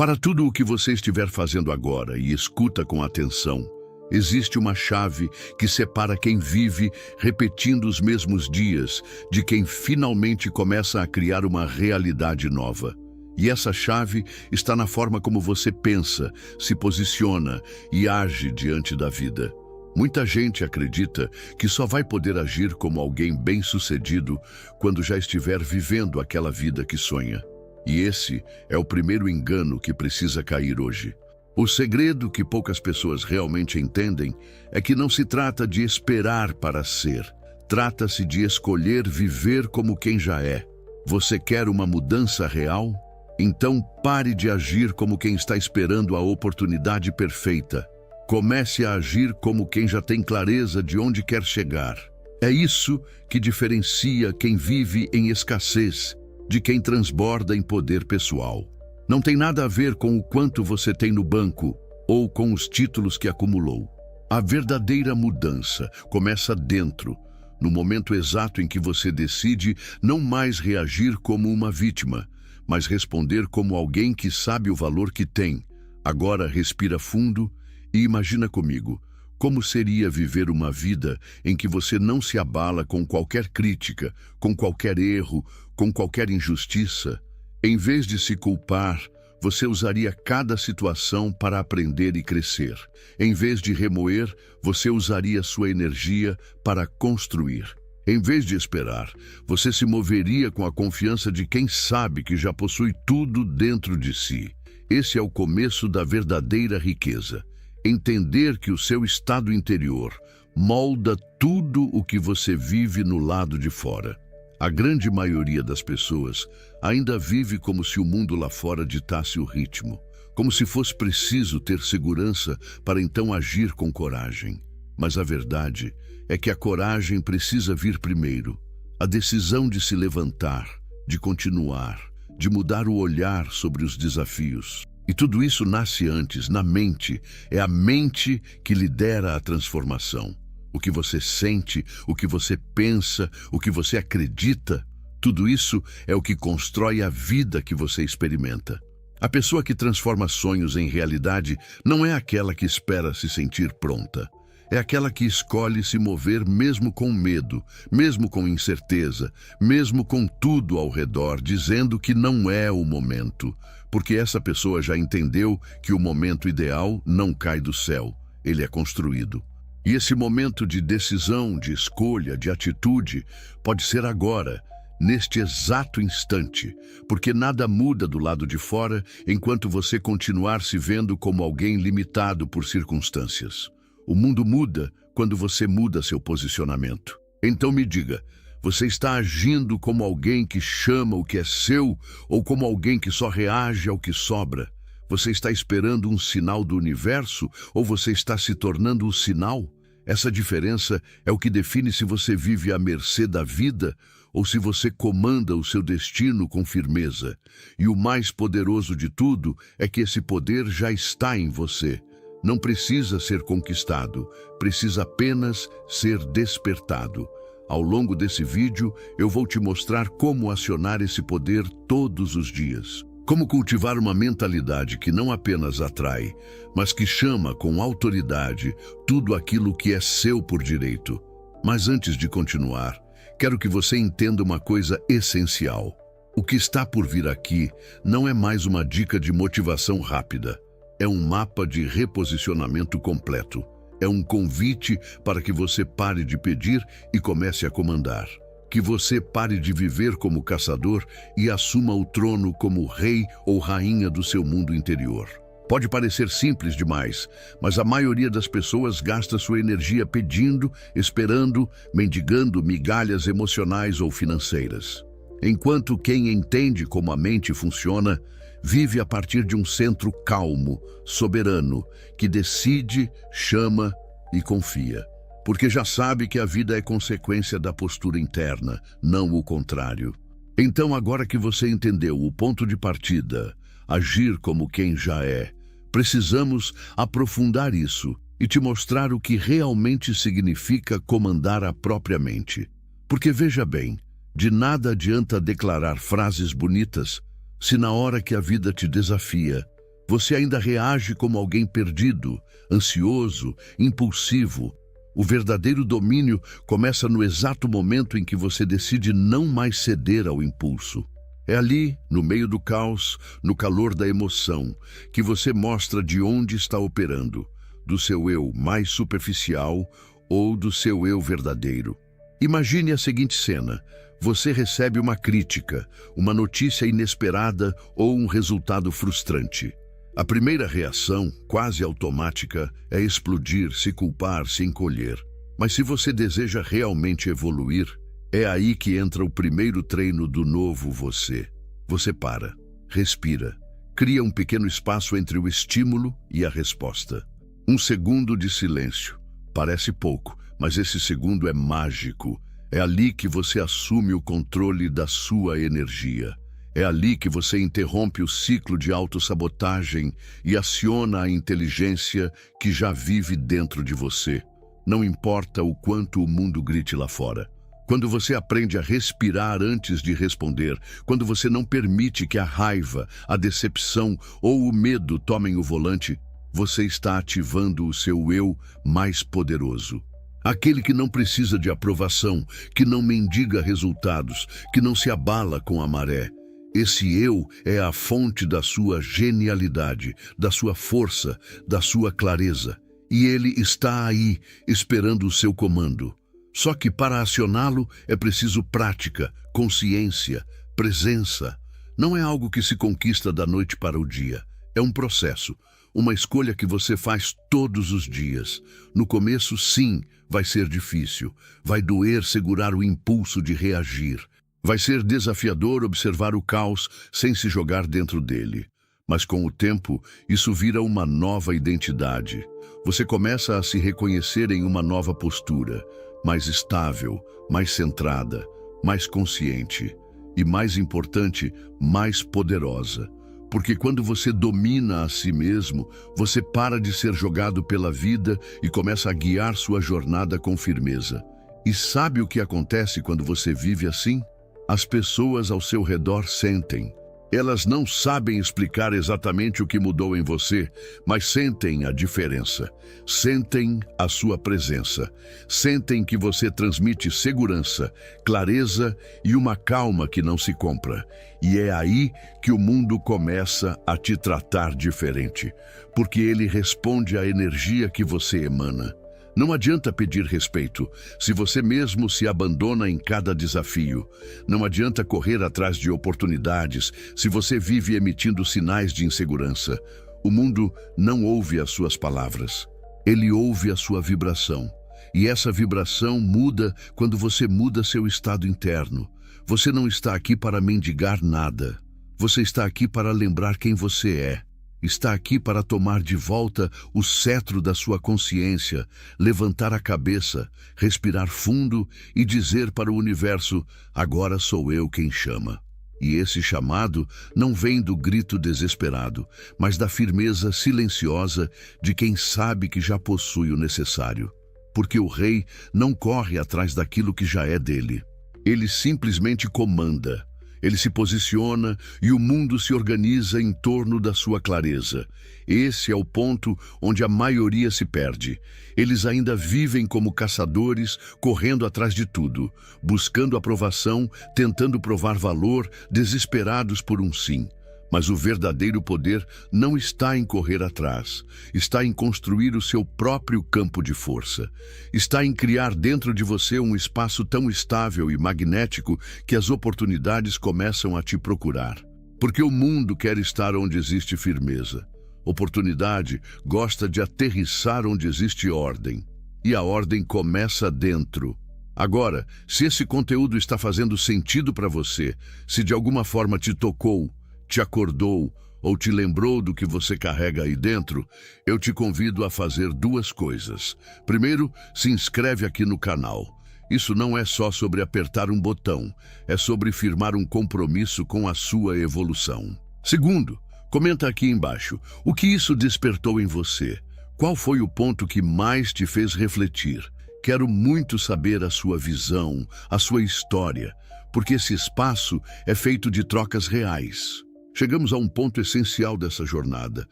Para tudo o que você estiver fazendo agora e escuta com atenção, existe uma chave que separa quem vive repetindo os mesmos dias de quem finalmente começa a criar uma realidade nova. E essa chave está na forma como você pensa, se posiciona e age diante da vida. Muita gente acredita que só vai poder agir como alguém bem-sucedido quando já estiver vivendo aquela vida que sonha. E esse é o primeiro engano que precisa cair hoje. O segredo que poucas pessoas realmente entendem é que não se trata de esperar para ser. Trata-se de escolher viver como quem já é. Você quer uma mudança real? Então pare de agir como quem está esperando a oportunidade perfeita. Comece a agir como quem já tem clareza de onde quer chegar. É isso que diferencia quem vive em escassez de quem transborda em poder pessoal. Não tem nada a ver com o quanto você tem no banco ou com os títulos que acumulou. A verdadeira mudança começa dentro, no momento exato em que você decide não mais reagir como uma vítima, mas responder como alguém que sabe o valor que tem. Agora respira fundo e imagina comigo como seria viver uma vida em que você não se abala com qualquer crítica, com qualquer erro, com qualquer injustiça. Em vez de se culpar, você usaria cada situação para aprender e crescer. Em vez de remoer, você usaria sua energia para construir. Em vez de esperar, você se moveria com a confiança de quem sabe que já possui tudo dentro de si. Esse é o começo da verdadeira riqueza. Entender que o seu estado interior molda tudo o que você vive no lado de fora. A grande maioria das pessoas ainda vive como se o mundo lá fora ditasse o ritmo, como se fosse preciso ter segurança para então agir com coragem. Mas a verdade é que a coragem precisa vir primeiro. A decisão de se levantar, de continuar, de mudar o olhar sobre os desafios. E tudo isso nasce antes, na mente. É a mente que lidera a transformação. O que você sente, o que você pensa, o que você acredita, tudo isso é o que constrói a vida que você experimenta. A pessoa que transforma sonhos em realidade não é aquela que espera se sentir pronta. É aquela que escolhe se mover mesmo com medo, mesmo com incerteza, mesmo com tudo ao redor, dizendo que não é o momento. Porque essa pessoa já entendeu que o momento ideal não cai do céu, ele é construído. E esse momento de decisão, de escolha, de atitude, pode ser agora, neste exato instante, porque nada muda do lado de fora enquanto você continuar se vendo como alguém limitado por circunstâncias. O mundo muda quando você muda seu posicionamento. Então me diga, você está agindo como alguém que chama o que é seu ou como alguém que só reage ao que sobra? Você está esperando um sinal do universo ou você está se tornando o sinal? Essa diferença é o que define se você vive à mercê da vida ou se você comanda o seu destino com firmeza. E o mais poderoso de tudo é que esse poder já está em você. Não precisa ser conquistado, precisa apenas ser despertado. Ao longo desse vídeo, eu vou te mostrar como acionar esse poder todos os dias. Como cultivar uma mentalidade que não apenas atrai, mas que chama com autoridade tudo aquilo que é seu por direito. Mas antes de continuar, quero que você entenda uma coisa essencial. O que está por vir aqui não é mais uma dica de motivação rápida. É um mapa de reposicionamento completo. É um convite para que você pare de pedir e comece a comandar. Que você pare de viver como caçador e assuma o trono como rei ou rainha do seu mundo interior. Pode parecer simples demais, mas a maioria das pessoas gasta sua energia pedindo, esperando, mendigando migalhas emocionais ou financeiras. Enquanto quem entende como a mente funciona, vive a partir de um centro calmo, soberano, que decide, chama e confia. Porque já sabe que a vida é consequência da postura interna, não o contrário. Então, agora que você entendeu o ponto de partida, agir como quem já é, precisamos aprofundar isso e te mostrar o que realmente significa comandar a própria mente. Porque veja bem, de nada adianta declarar frases bonitas se na hora que a vida te desafia, Você ainda reage como alguém perdido, ansioso, impulsivo. O verdadeiro domínio começa no exato momento em que você decide não mais ceder ao impulso. É ali, no meio do caos, no calor da emoção, que você mostra de onde está operando, do seu eu mais superficial ou do seu eu verdadeiro. Imagine a seguinte cena. Você recebe uma crítica, uma notícia inesperada ou um resultado frustrante. A primeira reação, quase automática, é explodir, se culpar, se encolher. Mas se você deseja realmente evoluir, é aí que entra o primeiro treino do novo você. Você para, respira, cria um pequeno espaço entre o estímulo e a resposta. 1 segundo de silêncio. Parece pouco, mas esse segundo é mágico. É ali que você assume o controle da sua energia. É ali que você interrompe o ciclo de autossabotagem e aciona a inteligência que já vive dentro de você. Não importa o quanto o mundo grite lá fora. Quando você aprende a respirar antes de responder, quando você não permite que a raiva, a decepção ou o medo tomem o volante, você está ativando o seu eu mais poderoso. Aquele que não precisa de aprovação, que não mendiga resultados, que não se abala com a maré. Esse eu é a fonte da sua genialidade, da sua força, da sua clareza. E ele está aí, esperando o seu comando. Só que para acioná-lo é preciso prática, consciência, presença. Não é algo que se conquista da noite para o dia. É um processo, uma escolha que você faz todos os dias. No começo, sim, vai ser difícil. Vai doer segurar o impulso de reagir. Vai ser desafiador observar o caos sem se jogar dentro dele. Mas com o tempo, isso vira uma nova identidade. Você começa a se reconhecer em uma nova postura, mais estável, mais centrada, mais consciente e, mais importante, mais poderosa. Porque quando você domina a si mesmo, você para de ser jogado pela vida e começa a guiar sua jornada com firmeza. E sabe o que acontece quando você vive assim? As pessoas ao seu redor sentem. Elas não sabem explicar exatamente o que mudou em você, mas sentem a diferença. Sentem a sua presença. Sentem que você transmite segurança, clareza e uma calma que não se compra. E é aí que o mundo começa a te tratar diferente, porque ele responde à energia que você emana. Não adianta pedir respeito se você mesmo se abandona em cada desafio. Não adianta correr atrás de oportunidades se você vive emitindo sinais de insegurança. O mundo não ouve as suas palavras. Ele ouve a sua vibração. E essa vibração muda quando você muda seu estado interno. Você não está aqui para mendigar nada. Você está aqui para lembrar quem você é. Está aqui para tomar de volta o cetro da sua consciência, levantar a cabeça, respirar fundo e dizer para o universo: agora sou eu quem chama. E esse chamado não vem do grito desesperado, mas da firmeza silenciosa de quem sabe que já possui o necessário. Porque o rei não corre atrás daquilo que já é dele. Ele simplesmente comanda. Ele se posiciona e o mundo se organiza em torno da sua clareza. Esse é o ponto onde a maioria se perde. Eles ainda vivem como caçadores, correndo atrás de tudo, buscando aprovação, tentando provar valor, desesperados por um sim. Mas o verdadeiro poder não está em correr atrás, está em construir o seu próprio campo de força. Está em criar dentro de você um espaço tão estável e magnético que as oportunidades começam a te procurar. Porque o mundo quer estar onde existe firmeza. Oportunidade gosta de aterrissar onde existe ordem. E a ordem começa dentro. Agora, se esse conteúdo está fazendo sentido para você, se de alguma forma te tocou, te acordou ou te lembrou do que você carrega aí dentro, eu te convido a fazer duas coisas. Primeiro, se inscreve aqui no canal. Isso não é só sobre apertar um botão, é sobre firmar um compromisso com a sua evolução. Segundo, comenta aqui embaixo o que isso despertou em você. Qual foi o ponto que mais te fez refletir? Quero muito saber a sua visão, a sua história, porque esse espaço é feito de trocas reais. Chegamos a um ponto essencial dessa jornada.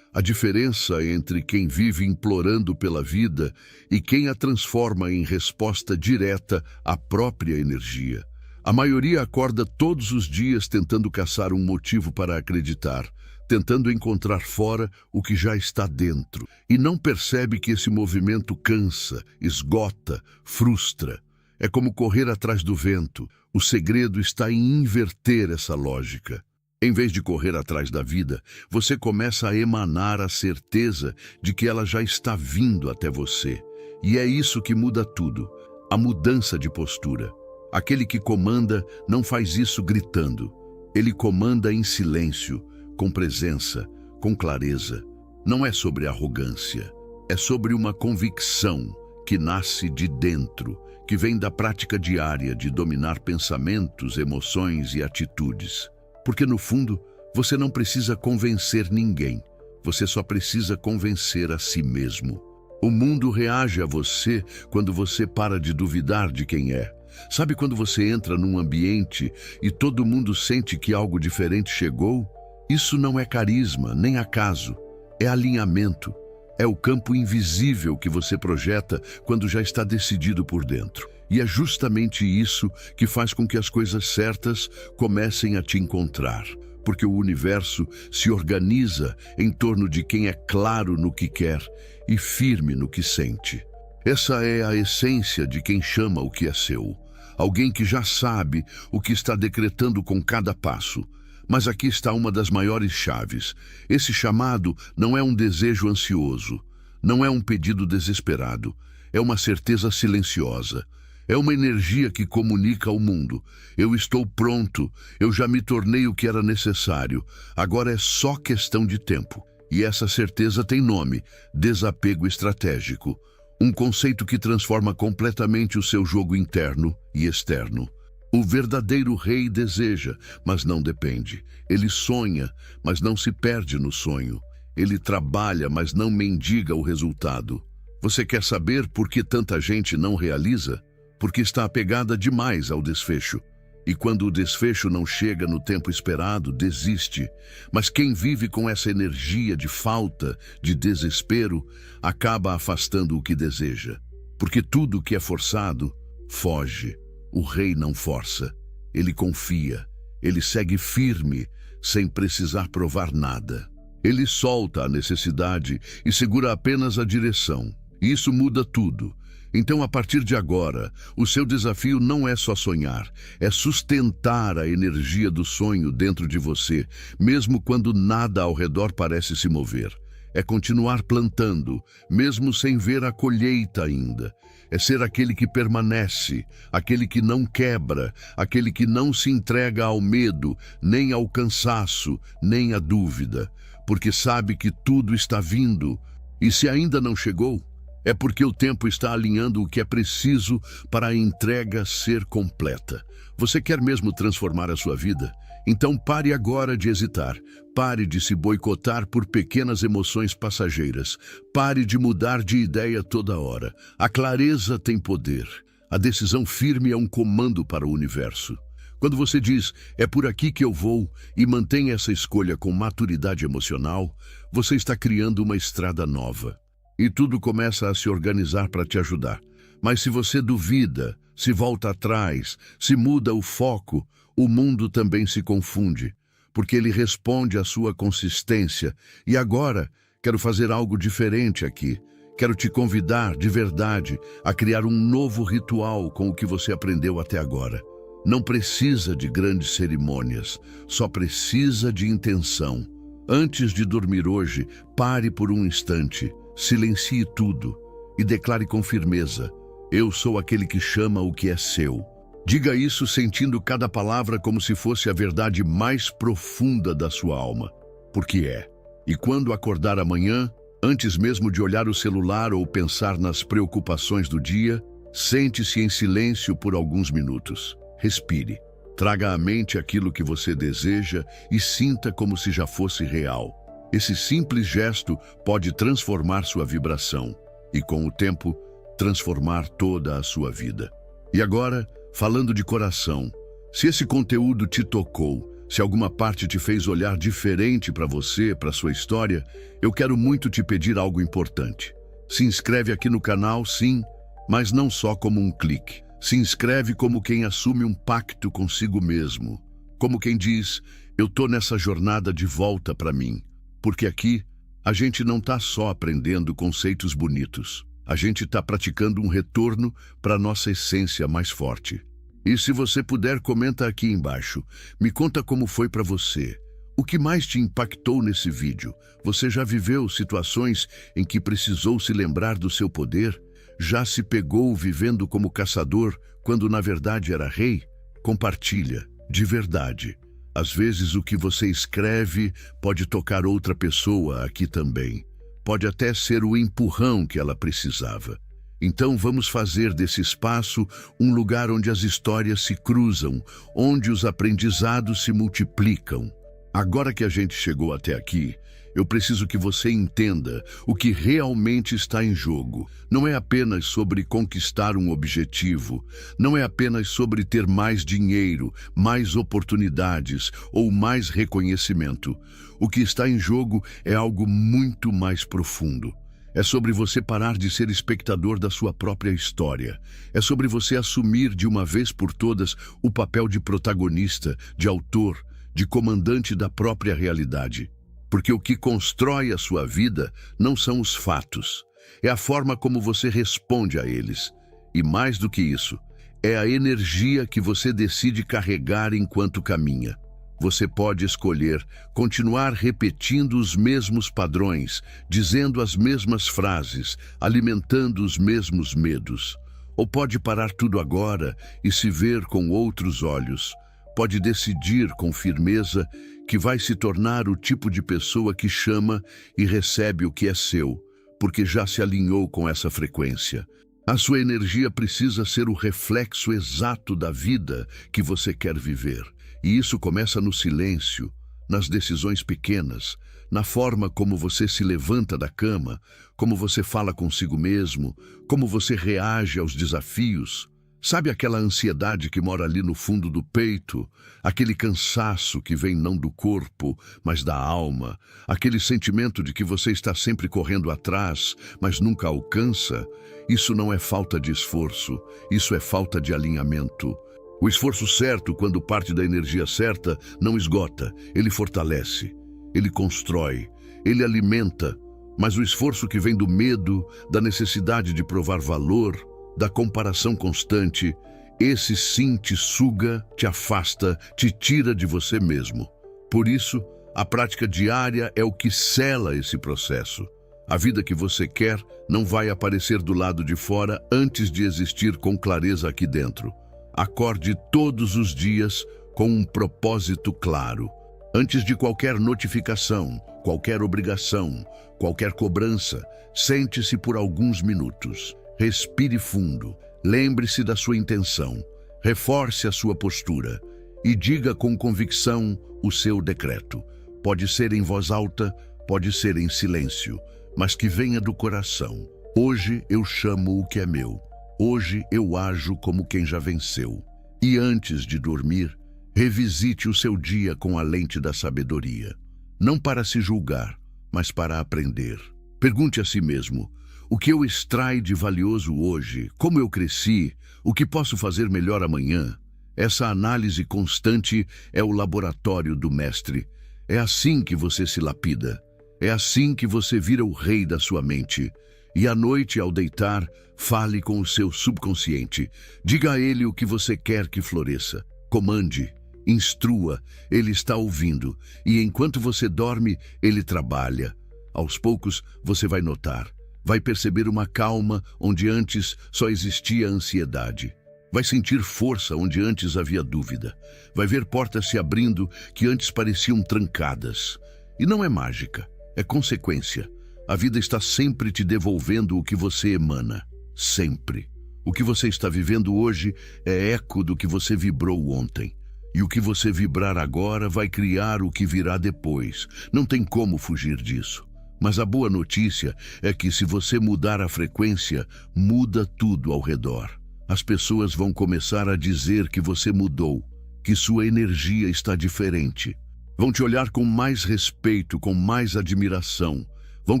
A diferença entre quem vive implorando pela vida e quem a transforma em resposta direta à própria energia. A maioria acorda todos os dias tentando caçar um motivo para acreditar, tentando encontrar fora o que já está dentro, e não percebe que esse movimento cansa, esgota, frustra. É como correr atrás do vento. O segredo está em inverter essa lógica. Em vez de correr atrás da vida, você começa a emanar a certeza de que ela já está vindo até você. E é isso que muda tudo, a mudança de postura. Aquele que comanda não faz isso gritando. Ele comanda em silêncio, com presença, com clareza. Não é sobre arrogância, é sobre uma convicção que nasce de dentro, que vem da prática diária de dominar pensamentos, emoções e atitudes. Porque no fundo, você não precisa convencer ninguém, você só precisa convencer a si mesmo. O mundo reage a você quando você para de duvidar de quem é. Sabe quando você entra num ambiente e todo mundo sente que algo diferente chegou? Isso não é carisma, nem acaso. É alinhamento. É o campo invisível que você projeta quando já está decidido por dentro. E é justamente isso que faz com que as coisas certas comecem a te encontrar. Porque o universo se organiza em torno de quem é claro no que quer e firme no que sente. Essa é a essência de quem chama o que é seu. Alguém que já sabe o que está decretando com cada passo. Mas aqui está uma das maiores chaves. Esse chamado não é um desejo ansioso, não é um pedido desesperado, é uma certeza silenciosa. É uma energia que comunica ao mundo. Eu estou pronto, eu já me tornei o que era necessário, agora é só questão de tempo. E essa certeza tem nome: desapego estratégico. Um conceito que transforma completamente o seu jogo interno e externo. O verdadeiro rei deseja, mas não depende. Ele sonha, mas não se perde no sonho. Ele trabalha, mas não mendiga o resultado. Você quer saber por que tanta gente não realiza? Porque está apegada demais ao desfecho. E quando o desfecho não chega no tempo esperado, desiste. Mas quem vive com essa energia de falta, de desespero, acaba afastando o que deseja. Porque tudo que é forçado, foge. O rei não força. Ele confia. Ele segue firme, sem precisar provar nada. Ele solta a necessidade e segura apenas a direção. E isso muda tudo. Então, a partir de agora, o seu desafio não é só sonhar, é sustentar a energia do sonho dentro de você, mesmo quando nada ao redor parece se mover. É continuar plantando, mesmo sem ver a colheita ainda. É ser aquele que permanece, aquele que não quebra, aquele que não se entrega ao medo, nem ao cansaço, nem à dúvida, porque sabe que tudo está vindo. E se ainda não chegou, é porque o tempo está alinhando o que é preciso para a entrega ser completa. Você quer mesmo transformar a sua vida? Então pare agora de hesitar. Pare de se boicotar por pequenas emoções passageiras. Pare de mudar de ideia toda hora. A clareza tem poder. A decisão firme é um comando para o universo. Quando você diz, é por aqui que eu vou, e mantém essa escolha com maturidade emocional, você está criando uma estrada nova. E tudo começa a se organizar para te ajudar. Mas se você duvida, se volta atrás, se muda o foco, o mundo também se confunde, porque ele responde à sua consistência. E agora, quero fazer algo diferente aqui. Quero te convidar, de verdade, a criar um novo ritual com o que você aprendeu até agora. Não precisa de grandes cerimônias, só precisa de intenção. Antes de dormir hoje, pare por um instante. Silencie tudo e declare com firmeza: eu sou aquele que chama o que é seu. Diga isso sentindo cada palavra como se fosse a verdade mais profunda da sua alma, porque é. E quando acordar amanhã, antes mesmo de olhar o celular ou pensar nas preocupações do dia, sente-se em silêncio por alguns minutos. Respire. Traga à mente aquilo que você deseja e sinta como se já fosse real. Esse simples gesto pode transformar sua vibração e, com o tempo, transformar toda a sua vida. E agora, falando de coração, se esse conteúdo te tocou, Se alguma parte te fez olhar diferente para você, para sua história, eu quero muito te pedir algo importante. Se inscreve aqui no canal, sim, mas não só como um clique. Se inscreve como quem assume um pacto consigo mesmo. Como quem diz, eu tô nessa jornada de volta para mim. Porque aqui, a gente não tá só aprendendo conceitos bonitos. A gente tá praticando um retorno para nossa essência mais forte. E se você puder, comenta aqui embaixo. Me conta como foi para você. O que mais te impactou nesse vídeo? Você já viveu situações em que precisou se lembrar do seu poder? Já se pegou vivendo como caçador quando na verdade era rei? Compartilha, de verdade. Às vezes o que você escreve pode tocar outra pessoa aqui também. Pode até ser o empurrão que ela precisava. Então vamos fazer desse espaço um lugar onde as histórias se cruzam, onde os aprendizados se multiplicam. Agora que a gente chegou até aqui, eu preciso que você entenda o que realmente está em jogo. Não é apenas sobre conquistar um objetivo, não é apenas sobre ter mais dinheiro, mais oportunidades ou mais reconhecimento. O que está em jogo é algo muito mais profundo. É sobre você parar de ser espectador da sua própria história. É sobre você assumir de uma vez por todas o papel de protagonista, de autor, de comandante da própria realidade. Porque o que constrói a sua vida não são os fatos, é a forma como você responde a eles. E mais do que isso, é a energia que você decide carregar enquanto caminha. Você pode escolher continuar repetindo os mesmos padrões, dizendo as mesmas frases, alimentando os mesmos medos. Ou pode parar tudo agora e se ver com outros olhos. Pode decidir com firmeza que vai se tornar o tipo de pessoa que chama e recebe o que é seu, porque já se alinhou com essa frequência. A sua energia precisa ser o reflexo exato da vida que você quer viver. E isso começa no silêncio, nas decisões pequenas, na forma como você se levanta da cama, como você fala consigo mesmo, como você reage aos desafios. Sabe aquela ansiedade que mora ali no fundo do peito? Aquele cansaço que vem não do corpo, mas da alma? Aquele sentimento de que você está sempre correndo atrás, mas nunca alcança? Isso não é falta de esforço, isso é falta de alinhamento. O esforço certo, quando parte da energia certa, não esgota, ele fortalece, ele constrói, ele alimenta. Mas o esforço que vem do medo, da necessidade de provar valor, da comparação constante, esse sim te suga, te afasta, te tira de você mesmo. Por isso, a prática diária é o que sela esse processo. A vida que você quer não vai aparecer do lado de fora antes de existir com clareza aqui dentro. Acorde todos os dias com um propósito claro. Antes de qualquer notificação, qualquer obrigação, qualquer cobrança, sente-se por alguns minutos. Respire fundo, lembre-se da sua intenção, reforce a sua postura e diga com convicção o seu decreto. Pode ser em voz alta, pode ser em silêncio, mas que venha do coração. Hoje eu chamo o que é meu. Hoje eu ajo como quem já venceu. E antes de dormir, revisite o seu dia com a lente da sabedoria. Não para se julgar, mas para aprender. Pergunte a si mesmo: o que eu extraio de valioso hoje? Como eu cresci? O que posso fazer melhor amanhã? Essa análise constante é o laboratório do mestre. É assim que você se lapida. É assim que você vira o rei da sua mente. E à noite, ao deitar, fale com o seu subconsciente. Diga a ele o que você quer que floresça. Comande, instrua, ele está ouvindo. E enquanto você dorme, ele trabalha. Aos poucos, você vai notar. Vai perceber uma calma onde antes só existia ansiedade. Vai sentir força onde antes havia dúvida. Vai ver portas se abrindo que antes pareciam trancadas. E não é mágica, é consequência. A vida está sempre te devolvendo o que você emana. Sempre. O que você está vivendo hoje é eco do que você vibrou ontem. E o que você vibrar agora vai criar o que virá depois. Não tem como fugir disso. Mas a boa notícia é que se você mudar a frequência, muda tudo ao redor. As pessoas vão começar a dizer que você mudou, que sua energia está diferente. Vão te olhar com mais respeito, com mais admiração. Vão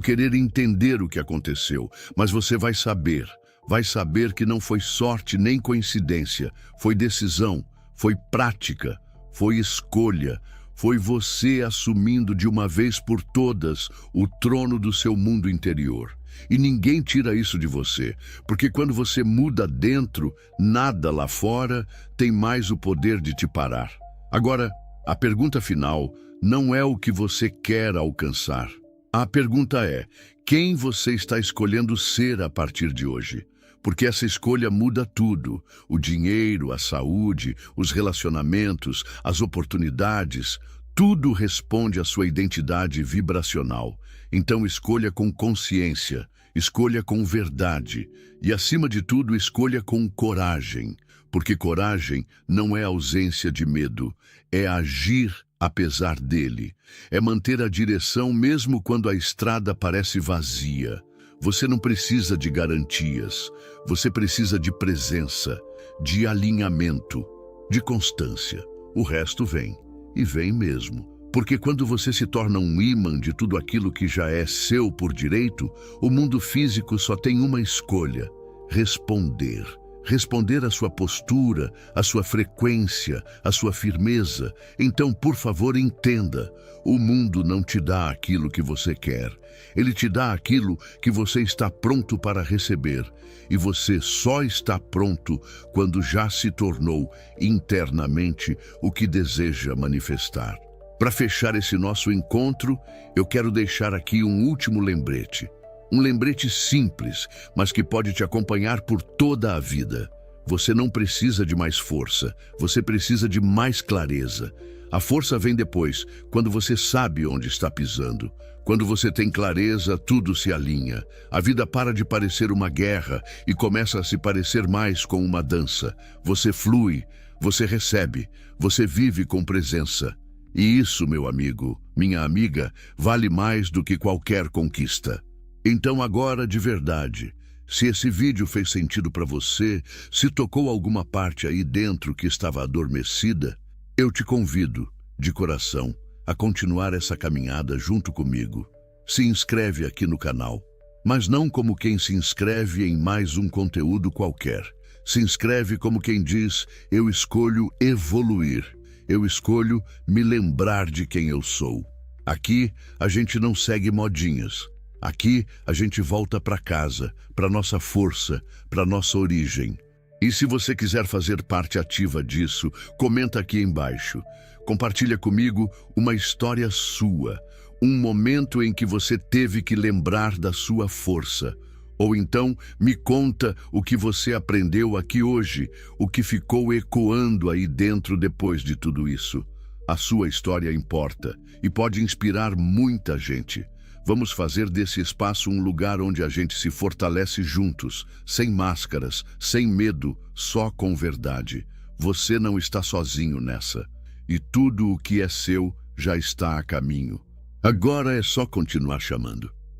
querer entender o que aconteceu, mas você vai saber que não foi sorte nem coincidência, foi decisão, foi prática, foi escolha, foi você assumindo de uma vez por todas o trono do seu mundo interior. E ninguém tira isso de você, porque quando você muda dentro, nada lá fora tem mais o poder de te parar. Agora, a pergunta final não é o que você quer alcançar. A pergunta é, quem você está escolhendo ser a partir de hoje? Porque essa escolha muda tudo. O dinheiro, a saúde, os relacionamentos, as oportunidades, tudo responde à sua identidade vibracional. Então escolha com consciência, escolha com verdade e, acima de tudo, escolha com coragem. Porque coragem não é ausência de medo, é agir apesar dele. É manter a direção mesmo quando a estrada parece vazia. Você não precisa de garantias, você precisa de presença, de alinhamento, de constância. O resto vem, e vem mesmo. Porque quando você se torna um ímã de tudo aquilo que já é seu por direito, o mundo físico só tem uma escolha: responder. Responder à sua postura, à sua frequência, à sua firmeza. Então, por favor, entenda, o mundo não te dá aquilo que você quer. Ele te dá aquilo que você está pronto para receber. E você só está pronto quando já se tornou internamente o que deseja manifestar. Para fechar esse nosso encontro, eu quero deixar aqui um último lembrete. Um lembrete simples, mas que pode te acompanhar por toda a vida. Você não precisa de mais força, você precisa de mais clareza. A força vem depois, quando você sabe onde está pisando. Quando você tem clareza, tudo se alinha. A vida para de parecer uma guerra e começa a se parecer mais com uma dança. Você flui, você recebe, você vive com presença. E isso, meu amigo, minha amiga, vale mais do que qualquer conquista. Então agora, de verdade, se esse vídeo fez sentido para você, se tocou alguma parte aí dentro que estava adormecida, eu te convido, de coração, a continuar essa caminhada junto comigo. Se inscreve aqui no canal, mas não como quem se inscreve em mais um conteúdo qualquer. Se inscreve como quem diz, eu escolho evoluir, eu escolho me lembrar de quem eu sou. Aqui a gente não segue modinhas. Aqui a gente volta para casa, para nossa força, para nossa origem. E se você quiser fazer parte ativa disso, comenta aqui embaixo. Compartilha comigo uma história sua, um momento em que você teve que lembrar da sua força. Ou então me conta o que você aprendeu aqui hoje, o que ficou ecoando aí dentro depois de tudo isso. A sua história importa e pode inspirar muita gente. Vamos fazer desse espaço um lugar onde a gente se fortalece juntos, sem máscaras, sem medo, só com verdade. Você não está sozinho nessa. E tudo o que é seu já está a caminho. Agora é só continuar chamando.